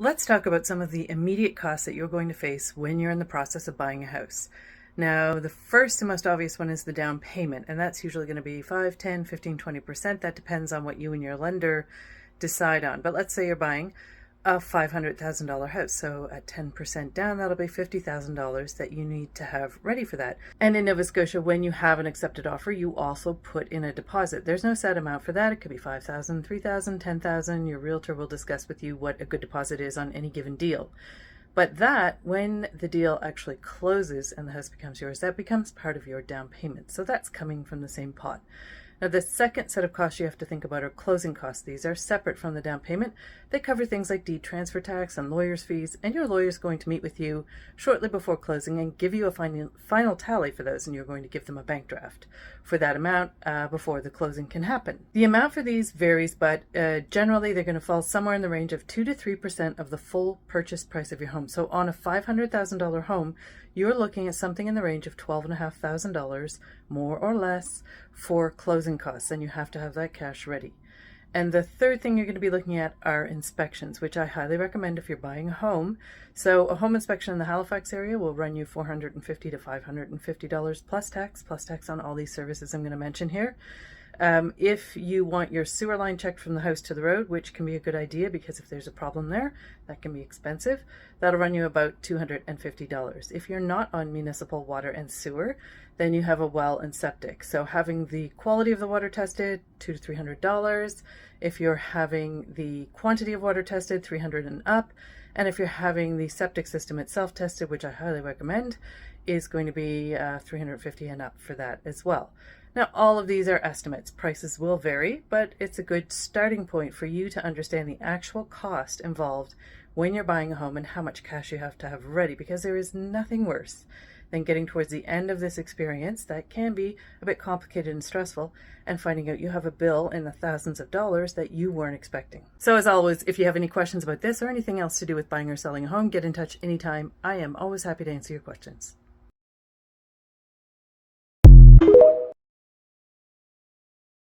Let's talk about some of the immediate costs that you're going to face when you're in the process of buying a house. Now, the first and most obvious one is the down payment, and that's usually going to be 5, 10, 15, 20%. That depends on what you and your lender decide on. But let's say you're buying a $500,000 house. So at 10% down, that'll be $50,000 that you need to have ready for that. And in Nova Scotia, when you have an accepted offer, you also put in a deposit. There's no set amount for that. It could be $5,000, $3,000, $10,000. Your realtor will discuss with you what a good deposit is on any given deal. But that, when the deal actually closes and the house becomes yours, that becomes part of your down payment. So that's coming from the same pot. Now, the second set of costs you have to think about are closing costs. These are separate from the down payment. They cover things like deed transfer tax and lawyer's fees, and your lawyer is going to meet with you shortly before closing and give you a final tally for those, and you're going to give them a bank draft for that amount before the closing can happen. The amount for these varies, but generally they're going to fall somewhere in the range of 2 to 3% of the full purchase price of your home. So on a $500,000 home, you're looking at something in the range of $12,500, more or less, for closing costs, and you have to have that cash ready. And the third thing you're going to be looking at are inspections, which I highly recommend if you're buying a home. So a home inspection in the Halifax area will run you $450 to $550 plus tax on all these services I'm going to mention here. If you want your sewer line checked from the house to the road, which can be a good idea because if there's a problem there, that can be expensive, that'll run you about $250. If you're not on municipal water and sewer, then you have a well and septic. So having the quality of the water tested, $200 to $300. If you're having the quantity of water tested, $300 and up. And if you're having the septic system itself tested, which I highly recommend, is going to be $350 and up for that as well. Now, all of these are estimates. Prices will vary, but it's a good starting point for you to understand the actual cost involved when you're buying a home and how much cash you have to have ready, because there is nothing worse than getting towards the end of this experience that can be a bit complicated and stressful and finding out you have a bill in the thousands of dollars that you weren't expecting. So as always, if you have any questions about this or anything else to do with buying or selling a home, get in touch anytime. I am always happy to answer your questions.